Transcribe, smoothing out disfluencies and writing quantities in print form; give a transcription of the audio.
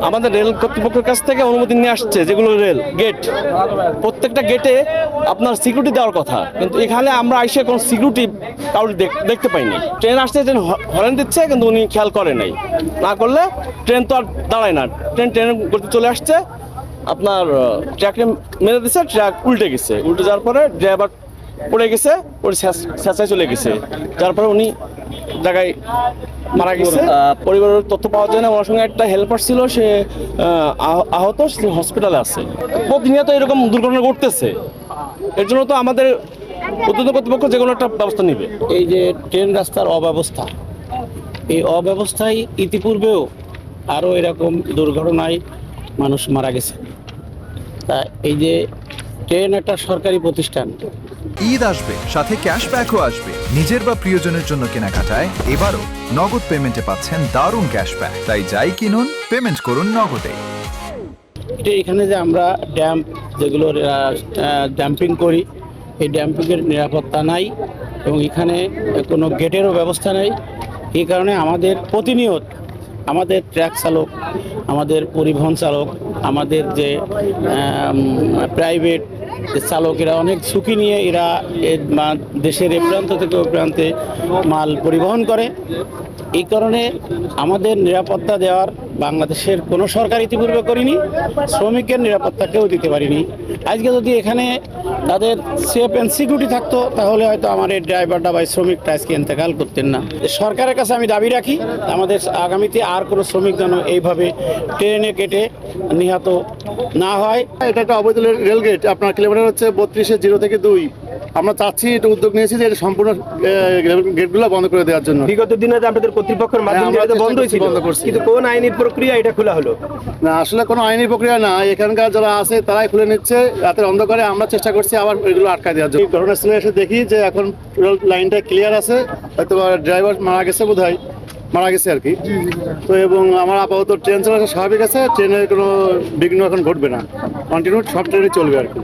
আমাদের রেল কর্তৃপক্ষের কাছ থেকে অনুমতি নিয়ে আসছে, যেগুলো রেল গেট, প্রত্যেকটা গেটে আপনার সিকিউরিটি দেওয়ার কথা, কিন্তু এখানে আমরা এসে কোনো সিকিউরিটি কাউকে দেখতে পাইনি। ট্রেন আসছে, ট্রেন হরেন দিচ্ছে, কিন্তু উনি খেয়াল করে নাই। না করলে ট্রেন তো আর দাঁড়ায় না, ট্রেনের গতি চলে আসছে, আপনার ট্র্যাকে মেরে দিচ্ছে, ট্র্যাক উল্টে গেছে, উল্টে যাওয়ার পরে ড্রাইভার পড়ে গেছে, পরে স্যাঁচায় চলে গেছে, যার পরে উনি জায়গায় মারা গেছে। পরিবারের তথ্য পাওয়া যায় না। ওনার সঙ্গে একটা হেল্পার ছিল, সে আহত, সে হসপিটালে আছে। প্রতিনিয়ত এরকম দুর্ঘটনা ঘটতেছে, এর জন্য তো আমাদের উদ্বোধন কর্তৃপক্ষ যে কোনো একটা ব্যবস্থা নেবে। এই যে ট্রেন রাস্তার অব্যবস্থা, এই অব্যবস্থায় ইতিপূর্বেও আরও এরকম দুর্ঘটনায় মানুষ মারা গেছে। তা এই যে ট্রেন একটা সরকারি প্রতিষ্ঠান, ঈদ আসবে, সাথে ক্যাশব্যাকও আসবে। নিজের বা প্রিয়জনের জন্য কেনাকাটায় এবারও নগদ পেমেন্টে পাচ্ছেন দারুণ ক্যাশব্যাক। তাই যাই কিনুন, পেমেন্ট করুন নগদে। এটা এখানে যে আমরা ড্যাম্প যেগুলো ড্যাম্পিং করি, এই ড্যাম্পিংয়ের নিরাপত্তা নাই এবং এখানে কোনো গেটেরও ব্যবস্থা নেই। এই কারণে আমাদের প্রতিনিয়ত আমাদের ট্রাক চালক, আমাদের পরিবহন চালক, আমাদের যে প্রাইভেট চালকেরা অনেক ঝুঁকি নিয়ে এরা দেশের এ প্রান্ত থেকে ও প্রান্তে মাল পরিবহন করে। এই কারণে আমাদের নিরাপত্তা দেওয়ার বাংলাদেশের কোনো সরকার ইতিপূর্বে করেনি, শ্রমিকের নিরাপত্তা কেউ দিতে পারিনি। আজকে যদি এখানে তাদের সেফ অ্যান্ড সিকিউরিটি থাকতো, তাহলে হয়তো আমার এই ড্রাইভারটা বা শ্রমিকটা আজকে ইন্তেকাল করতেন না। সরকারের কাছে আমি দাবি রাখি, আমাদের আগামীতে আর কোনো শ্রমিক যেন এইভাবে ট্রেনে কেটে নিহত না হয়। এটা একটা অবৈধ রেলগেট, আপনার কিলোমিটার হচ্ছে 32-0 থেকে 2। আমরা চাচ্ছি, এটা উদ্যোগ নিয়েছি যে এটা সম্পূর্ণ গেটগুলো বন্ধ করে দেওয়ার জন্য। বিগত দিনে আপনাদের কর্তৃপক্ষের মাধ্যমে এটা বন্ধ হয়েছিল, কিন্তু কোন আইনি প্রক্রিয়া এটা খোলা হলো না? আসলে কোনো আইনি প্রক্রিয়া না, এখানকার যারা আছে তারাই খুলে নিচ্ছে রাতের অন্ধকারে। আমরা চেষ্টা করছি আবার এগুলো আটকায় দেওয়ার জন্য। ঘটনাস্থলে এসে দেখি যে এখন লাইনটা ক্লিয়ার আছে, হয়তো ড্রাইভার মারা গেছে, বোধহয় মারা গেছে আর কি। তো এবং আমার আপাতত ট্রেন চলাচল স্বাভাবিক আছে, ট্রেনের কোনো বিঘ্ন এখন ঘটবে না, কন্টিনিউ সব ট্রেনে চলবে আর কি।